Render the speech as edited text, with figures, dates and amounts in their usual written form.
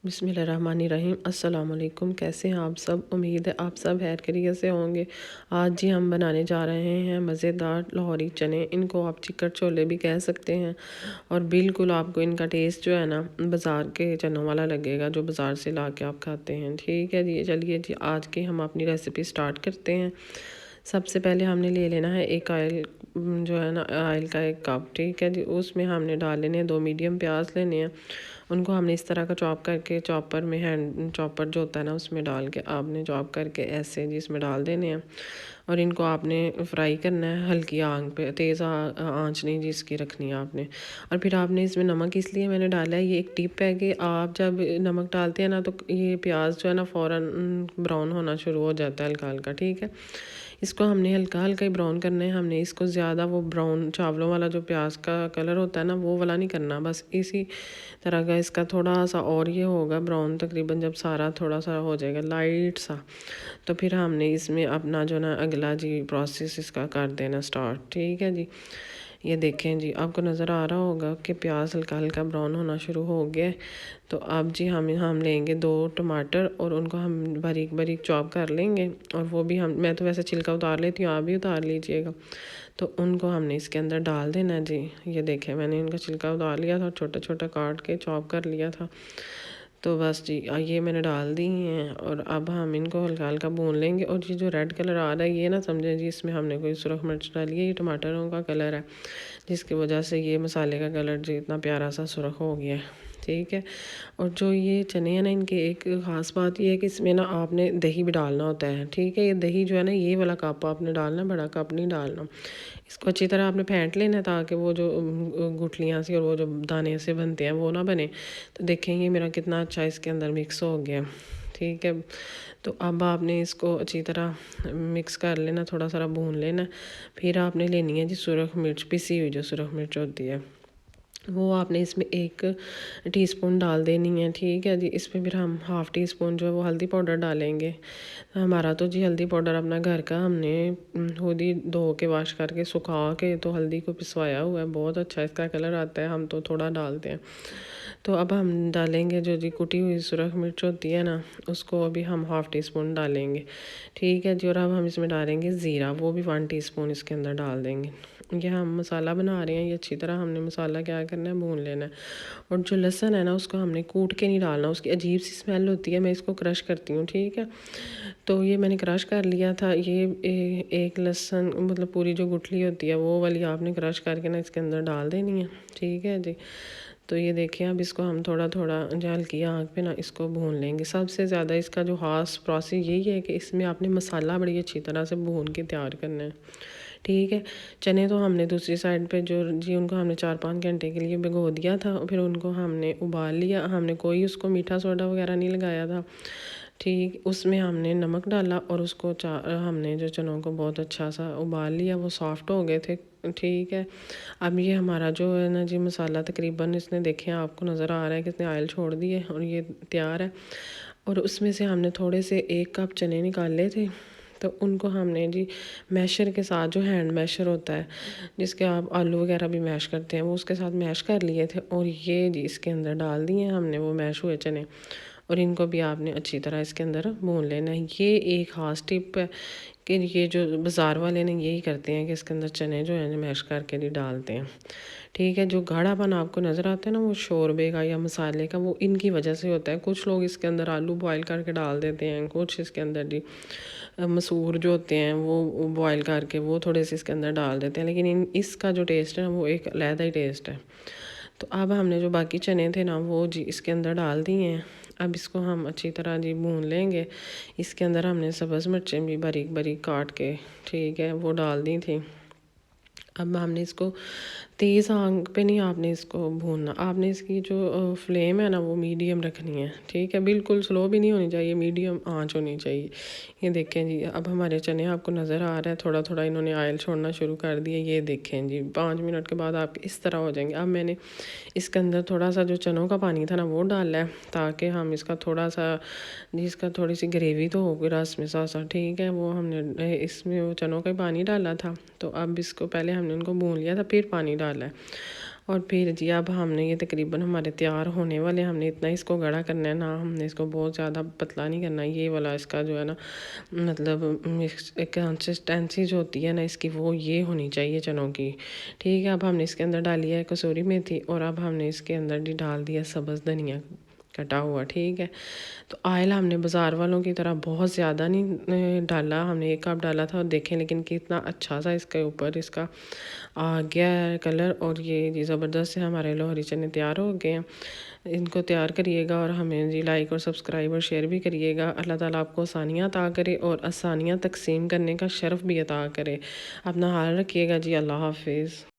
बिस्मिल्लाहिर्रहमानिर्रहीम। अस्सलाम वालेकुम। कैसे हैं आप सब? उम्मीद है आप सब खैर खैरियत से होंगे। आज जी हम बनाने जा रहे हैं मज़ेदार लाहौरी चने। इनको आप चिकट छोले भी कह सकते हैं और बिल्कुल आपको इनका टेस्ट जो है ना बाज़ार के चनों वाला लगेगा, जो बाज़ार से ला के आप खाते हैं। ठीक है जी, चलिए जी आज की हम अपनी रेसिपी स्टार्ट करते हैं। सबसे पहले हमने ले लेना है एक ऑयल, जो है ना ऑयल का एक कप। ठीक है जी, उसमें हमने डाल लेने हैं 2 मीडियम प्याज लेने हैं। उनको हमने इस तरह का चॉप करके चॉपर में, हैंड चॉपर जो होता है ना उसमें डाल के आपने चॉप करके ऐसे जी इसमें डाल देने हैं और इनको आपने फ्राई करना है हल्की आंच पे, तेज़ आंच नहीं जी इसकी रखनी है आपने। और फिर आपने इसमें नमक इसलिए मैंने डाला है, ये एक टिप है कि आप जब नमक डालते हैं ना तो ये प्याज जो है ना फ़ौरन ब्राउन होना शुरू हो जाता है हल्का हल्का। ठीक है, इसको हमने हल्का हल्का ही ब्राउन करना है। हमने इसको ज़्यादा वो ब्राउन चावलों वाला जो प्याज का कलर होता है ना वो वाला नहीं करना, बस इसी तरह का इसका थोड़ा सा और ये होगा ब्राउन। तकरीबन जब सारा थोड़ा सा हो जाएगा लाइट सा, तो फिर हमने इसमें अपना जो ना अगला जी प्रोसेस इसका कर देना स्टार्ट। ठीक है जी, ये देखें जी आपको नज़र आ रहा होगा कि प्याज हल्का हल्का ब्राउन होना शुरू हो गया है। तो अब जी हम लेंगे 2 टमाटर और उनको हम बारीक बारीक चॉप कर लेंगे। और वो भी मैं तो वैसे छिलका उतार लेती हूँ, आप भी उतार लीजिएगा। तो उनको हमने इसके अंदर डाल देना जी। ये देखें मैंने इनका छिलका उतार लिया था और छोटा छोटा काट के चॉप कर लिया था। तो बस जी ये मैंने डाल दी हैं और अब हम इनको हल्का हल्का भून लेंगे। और ये जो रेड कलर आ रहा है ये ना समझें जी इसमें हमने कोई सुरख मिर्च डाली है, ये टमाटरों का कलर है जिसकी वजह से ये मसाले का कलर जी इतना प्यारा सा सुरख हो गया है। ठीक है, और जो ये चने हैं ना इनके एक ख़ास बात ये है कि इसमें ना आपने दही भी डालना होता है। ठीक है, ये दही जो है ना ये वाला कप आपने डालना, बड़ा कप नहीं डालना। इसको अच्छी तरह आपने फेंट लेना है ताकि वो जो गुठलियाँ सी और वो जो दाने से बनते हैं वो ना बने। तो देखेंगे मेरा कितना अच्छा इसके अंदर मिक्स हो गया। ठीक है, तो अब आपने इसको अच्छी तरह मिक्स कर लेना, थोड़ा सा भून लेना। फिर आपने लेनी है जी सुरख मिर्च, पिसी हुई जो सुरख मिर्च होती है वो आपने इसमें 1 टीस्पून डाल देनी है। ठीक है जी, इसमें फिर हम हाफ़ टी स्पून जो है वो हल्दी पाउडर डालेंगे। हमारा तो जी हल्दी पाउडर अपना घर का हमने खुद ही धो के वॉश करके सुखा के तो हल्दी को पिसवाया हुआ है, बहुत अच्छा इसका कलर आता है। हम तो थोड़ा डालते हैं। तो अब हम डालेंगे जो जी कुटी हुई सुरख मिर्च होती है ना उसको अभी हम हाफ़ टी स्पून डालेंगे। ठीक है जी, और अब हम इसमें डालेंगे ज़ीरा, वो भी 1 टीस्पून इसके अंदर डाल देंगे। ये हम मसाला बना रहे हैं, ये अच्छी तरह हमने मसाला क्या करना है भून लेना है। और जो लहसुन है ना उसको हमने कूट के नहीं डालना, उसकी अजीब सी स्मेल होती है, मैं इसको क्रश करती हूँ। ठीक है, तो ये मैंने क्रश कर लिया था। ये एक लहसुन मतलब पूरी जो गुठली होती है वो वाली आपने क्रश करके ना इसके अंदर डाल देनी है। ठीक है जी, तो ये देखिए अब इसको हम थोड़ा थोड़ा जो हल्की आँच पे ना इसको भून लेंगे। सबसे ज़्यादा इसका जो खास प्रोसेस यही है कि इसमें आपने मसाला बड़ी अच्छी तरह से भून के तैयार करना है। ठीक है, चने तो हमने दूसरी साइड पे जो जी उनको हमने 4-5 घंटे के लिए भिगो दिया था, फिर उनको हमने उबाल लिया। हमने कोई उसको मीठा सोडा वगैरह नहीं लगाया था। ठीक, उसमें हमने नमक डाला और उसको हमने जो चनों को बहुत अच्छा सा उबाल लिया, वो सॉफ्ट हो गए थे। ठीक है, अब ये हमारा जो है ना जी मसाला तकरीबन इसने देखें आपको नज़र आ रहा है कितने ऑयल छोड़ दिए और ये तैयार है। और उसमें से हमने थोड़े से 1 कप चने निकाले थे, तो उनको हमने जी मैशर के साथ, जो हैंड मैशर होता है जिसके आप आलू वगैरह भी मैश करते हैं, वो उसके साथ मैश कर लिए थे और ये जी इसके अंदर डाल दिए हमने वो मैश हुए चने। और इनको भी आपने अच्छी तरह इसके अंदर भून लेना है। ये एक ख़ास टिप है कि ये जो बाज़ार वाले ने यही करते हैं कि इसके अंदर चने जो हैं मैश करके नहीं डालते हैं। ठीक है, जो गाढ़ापन आपको नज़र आता है ना वो शोरबे का या मसाले का, वो इनकी वजह से होता है। कुछ लोग इसके अंदर आलू बॉयल करके डाल देते हैं, कुछ इसके अंदर जी मसूर जो होते हैं वो बॉयल करके वो थोड़े से इसके अंदर डाल देते हैं, लेकिन इसका जो टेस्ट है ना वो एक अलहदा ही टेस्ट है। तो अब हमने जो बाकी चने थे ना वो जी इसके अंदर डाल दिए हैं। अब इसको हम अच्छी तरह जी भून लेंगे। इसके अंदर हमने सब्ज़ मिर्चें भी बारीक बारीक काट के, ठीक है, वो डाल दी थी। अब हमने इसको तेज़ आंच पे नहीं आपने इसको भूनना, आपने इसकी जो फ्लेम है ना वो मीडियम रखनी है। ठीक है, बिल्कुल स्लो भी नहीं होनी चाहिए, मीडियम आंच होनी चाहिए। ये देखें जी अब हमारे चने आपको नज़र आ रहा है थोड़ा थोड़ा इन्होंने ऑयल छोड़ना शुरू कर दिया। ये देखें जी 5 मिनट के बाद आप इस तरह हो जाएंगे। अब मैंने इसके अंदर थोड़ा सा जो चनों का पानी था ना वो डाला है ताकि हम इसका थोड़ा सा जिसका थोड़ी सी ग्रेवी तो होगी रस में सा सा। ठीक है, वो हमने इसमें वो चनों का ही पानी डाला था। तो अब इसको पहले हमने उनको भून लिया था फिर पानी डाला है। और फिर जी अब हमने ये तकरीबन हमारे तैयार होने वाले, हमने इतना इसको गाढ़ा करना है ना, हमने इसको बहुत ज़्यादा पतला नहीं करना। ये वाला इसका जो है ना मतलब कंसिस्टेंसी जो होती है ना इसकी, वो ये होनी चाहिए चनों की। ठीक है, अब हमने इसके अंदर डाली है कसूरी मेथी और अब हमने इसके अंदर भी डाल दिया सब्ज़ धनिया कटा हुआ। ठीक है, तो ऑयल हमने बाज़ार वालों की तरह बहुत ज़्यादा नहीं डाला, हमने 1 कप डाला था और देखें लेकिन कितना अच्छा सा इसके ऊपर इसका आ गया है कलर। और ये जी ज़बरदस्त से हमारे लोहरी चने तैयार हो गए हैं। इनको तैयार करिएगा और हमें जी लाइक और सब्सक्राइब और शेयर भी करिएगा। अल्लाह ताला आपको आसानियाँ अता करे और आसानियाँ तकसीम करने का शर्फ़ भी अता करे। अपना ख्याल रखिएगा जी, अल्लाह हाफिज़।